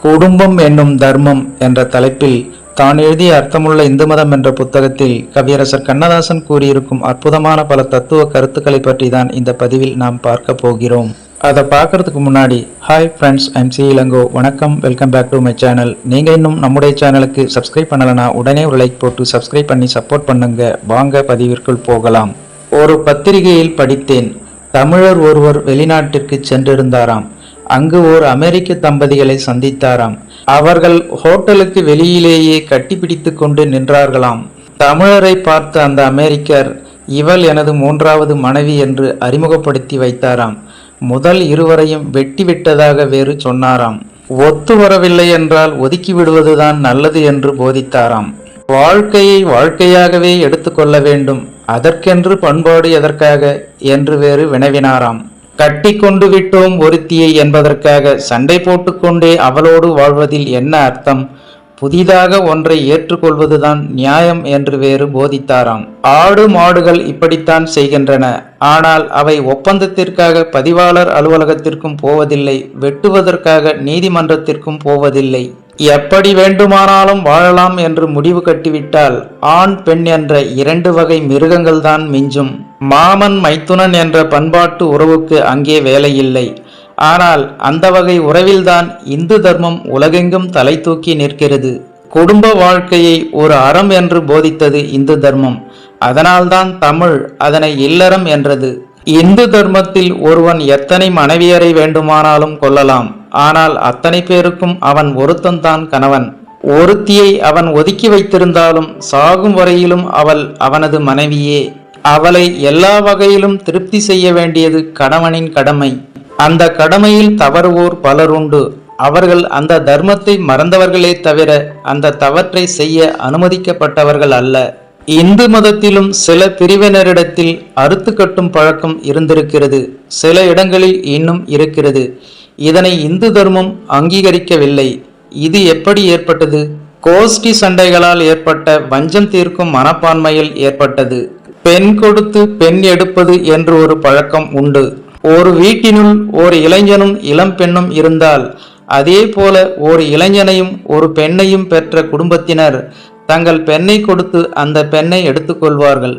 குடும்பம் என்னும் தர்மம் என்ற தலைப்பில் தான் எழுதிய அர்த்தமுள்ள இந்து மதம் என்ற புத்தகத்தில் கவியரசர் கண்ணதாசன் கூறியிருக்கும் அற்புதமான பல தத்துவ கருத்துக்களை பற்றி தான் இந்த பதிவில் நாம் பார்க்க போகிறோம். அதை பார்க்கறதுக்கு முன்னாடி hi friends, I'm C Ilango. வணக்கம், welcome back to my channel. நீங்கள் இன்னும் நம்முடைய சேனலுக்கு சப்ஸ்கிரைப் பண்ணலைன்னா உடனே ஒரு லைக் போட்டு சப்ஸ்கிரைப் பண்ணி சப்போர்ட் பண்ணுங்க. வாங்க பதிவிற்குள் போகலாம். ஒரு பத்திரிகையில் படித்தேன், தமிழர் ஒருவர் வெளிநாட்டிற்கு சென்றிருந்தாராம். அங்கு ஓர் அமெரிக்க தம்பதிகளை சந்தித்தாராம். அவர்கள் ஹோட்டலுக்கு வெளியிலேயே கட்டிப்பிடித்து கொண்டு நின்றார்களாம். தமிழரை பார்த்த அந்த அமெரிக்கர், இவள் எனது மூன்றாவது மனைவி என்று அறிமுகப்படுத்தி வைத்தாராம். முதல் இருவரையும் வெட்டி விட்டதாக வேறு சொன்னாராம். ஒத்து வரவில்லை என்றால் ஒதுக்கி விடுவதுதான் நல்லது என்று போதித்தாராம். வாழ்க்கையை வாழ்க்கையாகவே எடுத்துக்கொள்ள வேண்டும், அதற்கென்று பண்பாடு எதற்காக என்று வேறு வினவினாராம். கட்டி கொண்டு விட்டோம் ஒருத்தியை என்பதற்காக சண்டை போட்டுக்கொண்டே அவளோடு வாழ்வதில் என்ன அர்த்தம்? புதிதாக ஒன்றை ஏற்றுக்கொள்வதுதான் நியாயம் என்று வேறு போதித்தாராம். ஆடு மாடுகள் இப்படித்தான் செய்கின்றன. ஆனால் அவை ஒப்பந்தத்திற்காக பதிவாளர் அலுவலகத்திற்கும் போவதில்லை, வெட்டுவதற்காக நீதிமன்றத்திற்கும் போவதில்லை. எப்படி வேண்டுமானாலும் வாழலாம் என்று முடிவு கட்டிவிட்டால் ஆண் பெண் என்ற இரண்டு வகை மிருகங்கள் தான் மிஞ்சும். மாமன் மைத்துனன் என்ற பண்பாட்டு உறவுக்கு அங்கே வேலையில்லை. ஆனால் அந்த வகை உறவில்தான் இந்து தர்மம் உலகெங்கும் தலை தூக்கி நிற்கிறது. குடும்ப வாழ்க்கையை ஒரு அறம் என்று போதித்தது இந்து தர்மம். அதனால்தான் தமிழ் அதனை இல்லறம் என்றது. இந்து தர்மத்தில் ஒருவன் எத்தனை மனைவியரை வேண்டுமானாலும் கொள்ளலாம். ஆனால் அத்தனை பேருக்கும் அவன் ஒருத்தன்தான் கணவன். ஒருத்தியை அவன் ஒதுக்கி வைத்திருந்தாலும் சாகும் வரையிலும் அவள் அவனது மனைவியே. அவளை எல்லா வகையிலும் திருப்தி செய்ய வேண்டியது கணவனின் கடமை. அந்த கடமையில் தவறுவோர் பலருண்டு. அவர்கள் அந்த தர்மத்தை மறந்தவர்களே தவிர அந்த தவற்றை செய்ய அனுமதிக்கப்பட்டவர்கள் அல்ல. இந்து மதத்திலும் சில பிரிவினரிடத்தில் அறுத்து கட்டும் பழக்கம் இருந்திருக்கிறது. சில இடங்களில் இன்னும் இருக்கிறது. இதனை இந்து தர்மம் அங்கீகரிக்கவில்லை. இது எப்படி ஏற்பட்டது? கோஷ்டி சண்டைகளால் ஏற்பட்ட வஞ்சம் தீர்க்கும் மனப்பான்மையில் ஏற்பட்டது. பெண் கொடுத்து பெண் எடுப்பது என்று ஒரு பழக்கம் உண்டு. ஒரு வீட்டினுள் ஒரு இளைஞனும் இளம் பெண்ணும் இருந்தால் அதே போல ஒரு இளைஞனையும் ஒரு பெண்ணையும் பெற்ற குடும்பத்தினர் தங்கள் பெண்ணை கொடுத்து அந்த பெண்ணை எடுத்துக்கொள்வார்கள்.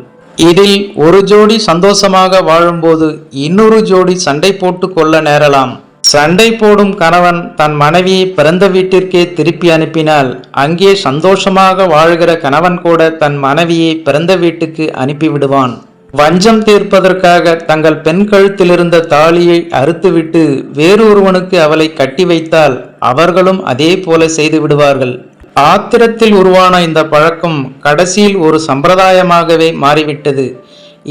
இதில் ஒரு ஜோடி சந்தோஷமாக வாழும்போது இன்னொரு ஜோடி சண்டை போட்டு கொள்ள நேரலாம். சண்டை போடும் கணவன் தன் மனைவியை பிறந்த வீட்டிற்கே திருப்பி அனுப்பினால் அங்கே சந்தோஷமாக வாழ்கிற கணவன் கூட தன் மனைவியை பிறந்த வீட்டுக்கு அனுப்பிவிடுவான். வஞ்சம் தீர்ப்பதற்காக தங்கள் பெண் கழுத்திலிருந்த தாலியை அறுத்துவிட்டு வேறொருவனுக்கு அவளை கட்டி வைத்தால் அவர்களும் அதே போல செய்து விடுவார்கள். ஆத்திரத்தில் உருவான இந்த பழக்கம் கடைசியில் ஒரு சம்பிரதாயமாகவே மாறிவிட்டது.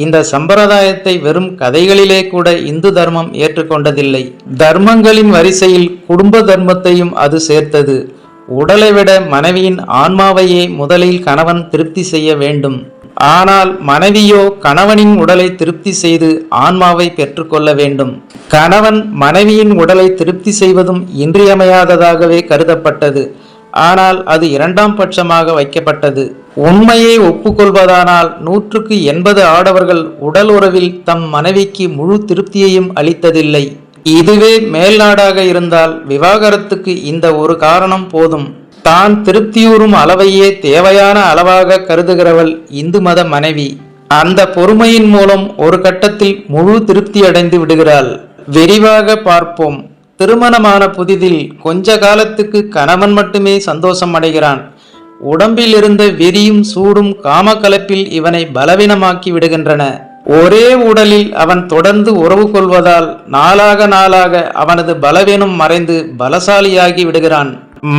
இந்த சம்பிரதாயத்தை வெறும் கதைகளிலே கூட இந்து தர்மம் ஏற்றுக்கொண்டதில்லை. தர்மங்களின் வரிசையில் குடும்ப தர்மத்தையும் அது சேர்த்தது. உடலை விட மனைவியின் ஆன்மாவையே முதலில் கணவன் திருப்தி செய்ய வேண்டும். ஆனால் மனைவியோ கணவனின் உடலை திருப்தி செய்து ஆன்மாவை பெற்றுக்கொள்ள வேண்டும். கணவன் மனைவியின் உடலை திருப்தி செய்வதும் இன்றியமையாததாகவே கருதப்பட்டது. ஆனால் அது இரண்டாம் பட்சமாக வைக்கப்பட்டது. உண்மையை ஒப்புக்கொள்வதானால் 100க்கு 80 ஆடவர்கள் உடல் உறவில் தம் மனைவிக்கு முழு திருப்தியையும் அளித்ததில்லை. இதுவே மேல்நாடாக இருந்தால் விவாகரத்துக்கு இந்த ஒரு காரணம் போதும். தான் திருப்தியூறும் அளவையே தேவையான அளவாக கருதுகிறவள் இந்து மத மனைவி. அந்த பொறுமையின் மூலம் ஒரு கட்டத்தில் முழு திருப்தி அடைந்து விடுகிறாள். விரிவாக பார்ப்போம். திருமணமான புதிதில் கொஞ்ச காலத்துக்கு கணவன் மட்டுமே சந்தோஷம் அடைகிறான். உடம்பில் இருந்த வெறியும் சூடும் காமக்கலப்பில் இவனை பலவீனமாக்கி விடுகின்றன. ஒரே உடலில் அவன் தொடர்ந்து உறவு கொள்வதால் நாளாக அவனது பலவீனம் மறைந்து பலசாலியாகி விடுகிறான்.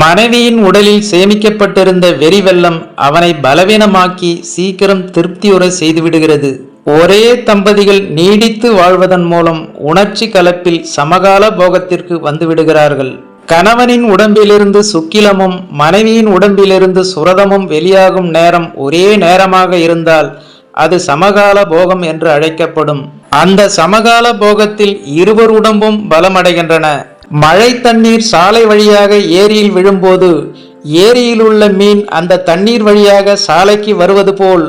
மனைவியின் உடலில் சேமிக்கப்பட்டிருந்த வெறி வெள்ளம் அவனை பலவீனமாக்கி சீக்கிரம் திருப்தியுற செய்துவிடுகிறது. ஒரே தம்பதிகள் நீடித்து வாழ்வதன் மூலம் உணர்ச்சி கலப்பில் சமகால போகத்திற்கு வந்து விடுகிறார்கள். கணவனின் உடம்பிலிருந்து சுக்கிலமும் மனைவியின் உடம்பிலிருந்து சுரதமும் வெளியாகும் நேரம் ஒரே நேரமாக இருந்தால் அது சமகால போகம் என்று அழைக்கப்படும். அந்த சமகால போகத்தில் இருவர் உடம்பும் பலமடைகின்றன. மழை தண்ணீர் சாலை வழியாக ஏரியில் விழும்போது ஏரியில் உள்ள மீன் அந்த தண்ணீர் வழியாக சாலைக்கு வருவது போல்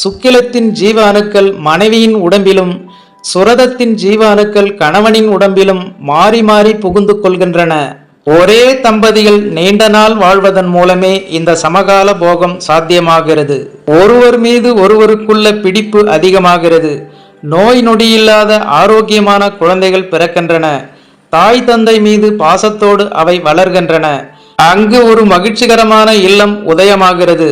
சுக்கிலத்தின் ஜீவ அணுக்கள் மனைவியின் உடம்பிலும் சுரதத்தின் ஜீவ அணுக்கள் கணவனின் உடம்பிலும் மாறி மாறி புகுந்து கொள்கின்றன. ஒரே தம்பதிகள் நீண்ட நாள் வாழ்வதன் மூலமே இந்த சமகால போகம் சாத்தியமாகிறது. ஒருவர் மீது ஒருவருக்குள்ள பிடிப்பு அதிகமாகிறது. நோய் நொடியில்லாத ஆரோக்கியமான குழந்தைகள் பிறக்கின்றன. தாய் தந்தை மீது பாசத்தோடு அவை வளர்கின்றன. அங்கு ஒரு மகிழ்ச்சிகரமான இல்லம் உதயமாகிறது.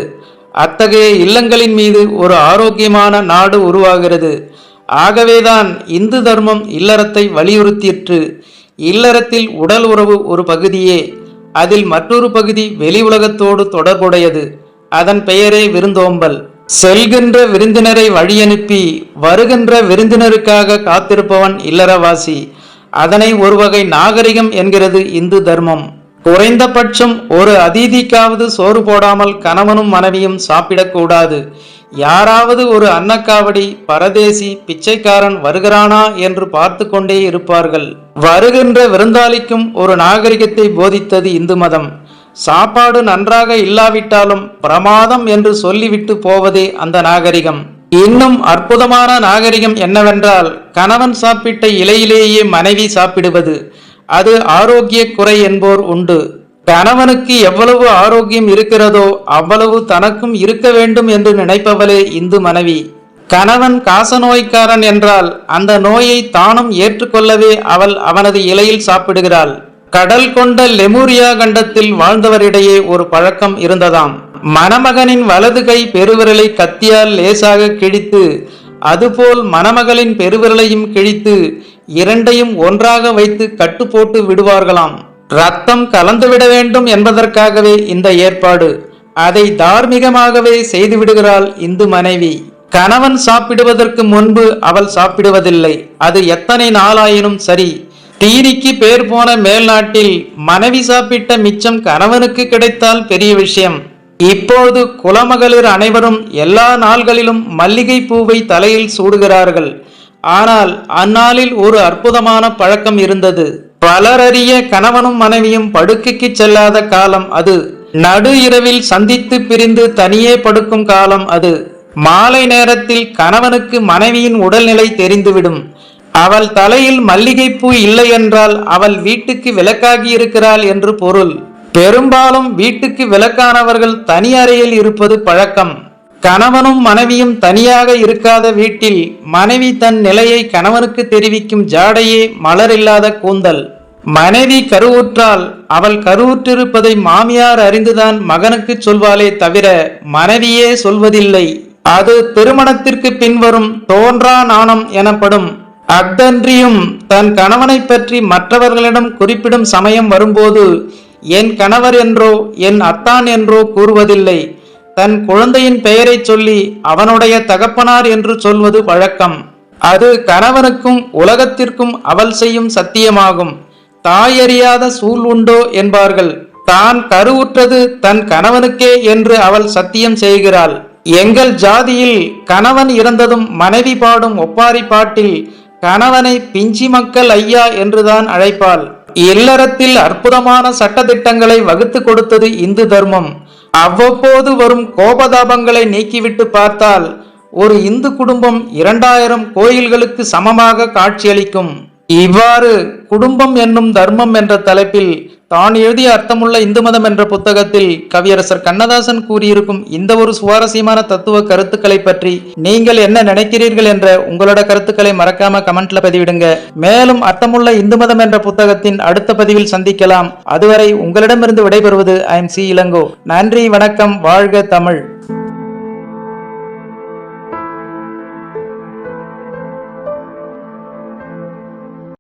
அத்தகைய இல்லங்களின் மீது ஒரு ஆரோக்கியமான நாடு உருவாகிறது. ஆகவேதான் இந்து தர்மம் இல்லறத்தை வலியுறுத்திற்று. இல்லறத்தில் உடல் உறவு ஒரு பகுதியே, அதில் மற்றொரு பகுதி வெளி உலகத்தோடு தொடர்புடையது. அதன் பெயரே விருந்தோம்பல். செல்கின்ற விருந்தினரை வழியனுப்பி வருகின்ற விருந்தினருக்காக காத்திருப்பவன் இல்லறவாசி. அதனை ஒரு வகை நாகரிகம் என்கிறது இந்து தர்மம். குறைந்தபட்சம் ஒரு அதிதிக்காவது சோறு போடாமல் கணவனும் மனைவியும் சாப்பிடக்கூடாது. யாராவது ஒரு அன்னக்காவடி பரதேசி பிச்சைக்காரன் வருகிறானா என்று பார்த்து கொண்டே இருப்பார்கள். வருகின்ற விருந்தாளிக்கும் ஒரு நாகரிகத்தை போதித்தது இந்து மதம். சாப்பாடு நன்றாக இல்லாவிட்டாலும் பிரமாதம் என்று சொல்லிவிட்டு போவதே அந்த நாகரிகம். இன்னும் அற்புதமான நாகரிகம் என்னவென்றால், கணவன் சாப்பிட்ட இலையிலேயே மனைவி சாப்பிடுவது. அது ஆரோக்கிய குறை என்போர் உண்டு. கணவனுக்கு எவ்வளவு ஆரோக்கியம் இருக்கிறதோ அவ்வளவு தனக்கும் இருக்க வேண்டும் என்று நினைப்பவளே இந்து மனைவி. கணவன் காசநோய்க்காரன் என்றால் அந்த நோயை தானும் ஏற்றுக்கொள்ளவே அவள் அவனது இலையில் சாப்பிடுகிறாள். கடல் கொண்ட லெமூரியா கண்டத்தில் வாழ்ந்தவரிடையே ஒரு பழக்கம் இருந்ததாம். மணமகனின் வலது கை பெருவிரலை கத்தியால் லேசாக கிழித்து, அதுபோல் மணமகளின் பெருவிரலையும் கிழித்து இரண்டையும் ஒன்றாக வைத்து கட்டு போட்டு விடுவார்களாம். ரத்தம் கலந்துவிட வேண்டும் என்பதற்காகவே இந்த ஏற்பாடு. அதை தார்மீகமாகவே செய்து விடுகிறாள் இந்து மனைவி. கணவன் சாப்பிடுவதற்கு முன்பு அவள் சாப்பிடுவதில்லை. அது எத்தனை நாளாயினும் சரி. தீனிக்கு பேர் போன மேல்நாட்டில் மனைவி சாப்பிட்ட மிச்சம் கணவனுக்கு கிடைத்தால் பெரிய விஷயம். இப்போது குலமகளிர் அனைவரும் எல்லா நாள்களிலும் மல்லிகை பூவை தலையில் சூடுகிறார்கள். ஆனால் அந்நாளில் ஒரு அற்புதமான பழக்கம் இருந்தது. பலரறிய கணவனும் மனைவியும் படுக்கைக்கு செல்லாத காலம் அது. நடு இரவில் சந்தித்து பிரிந்து தனியே படுக்கும் காலம் அது. மாலை நேரத்தில் கணவனுக்கு மனைவியின் உடல்நிலை தெரிந்துவிடும். அவள் தலையில் மல்லிகைப்பூ இல்லை என்றால் அவள் வீட்டுக்கு விலக்காகி இருக்கிறாள் என்று பொருள். பெரும்பாலும் வீட்டுக்கு விலக்கானவர்கள் தனி அறையில் இருப்பது பழக்கம். கணவனும் மனைவியும் தனியாக இருக்காத வீட்டில் மனைவி தன் நிலையை கணவனுக்கு தெரிவிக்கும் ஜாடையே மலரில்லாத கூந்தல். மனைவி கருவுற்றால் அவள் கருவுற்றிருப்பதை மாமியார் அறிந்துதான் மகனுக்கு சொல்வாளே தவிர மனைவியே சொல்வதில்லை. அது திருமணத்திற்கு பின்வரும் தோன்றா நாணம் எனப்படும். அஃதன்றியும் தன் கணவனை பற்றி மற்றவர்களிடம் குறிப்பிடும் சமயம் வரும்போது என் கணவர் என்றோ என் அத்தான் என்றோ கூறுவதில்லை. தன் குழந்தையின் பெயரை சொல்லி அவனுடைய தகப்பனார் என்று சொல்வது வழக்கம். அது கணவனுக்கும் உலகத்திற்கும் அவள் செய்யும் சத்தியமாகும். தாயறியாத சூழ் உண்டோ என்பார்கள். தான் கருவுற்றது தன் கணவனுக்கே என்று அவள் சத்தியம் செய்கிறாள். எங்கள் ஜாதியில் கணவன் இறந்ததும் மனைவி பாடும் ஒப்பாரி பாட்டில் கணவனை பிஞ்சி மக்கள் ஐயா என்றுதான் அழைப்பாள். இல்லறத்தில் அற்புதமான சட்டதிட்டங்களை வகுத்து கொடுத்தது இந்து தர்மம். அவ்வப்போது வரும் கோபதாபங்களை நீக்கிவிட்டு பார்த்தால் ஒரு இந்து குடும்பம் 2000 கோயில்களுக்கு சமமாக காட்சியளிக்கும். இவ்வாறு குடும்பம் என்னும் தர்மம் என்ற தலைப்பில் தான் எழுதிய அர்த்தமுள்ள இந்து மதம் என்ற புத்தகத்தில் கவியரசர் கண்ணதாசன் கூறியிருக்கும் இந்த ஒரு சுவாரஸ்யமான தத்துவ கருத்துக்களை பற்றி நீங்கள் என்ன நினைக்கிறீர்கள் என்ற உங்களோட கருத்துக்களை மறக்காம கமெண்ட்ல பதிவிடுங்க. மேலும் அர்த்தமுள்ள இந்து மதம் என்ற புத்தகத்தின் அடுத்த பதிவில் சந்திக்கலாம். அதுவரை உங்களிடமிருந்து விடைபெறுவது ஐ எம் சி இளங்கோ. நன்றி, வணக்கம், வாழ்க தமிழ்.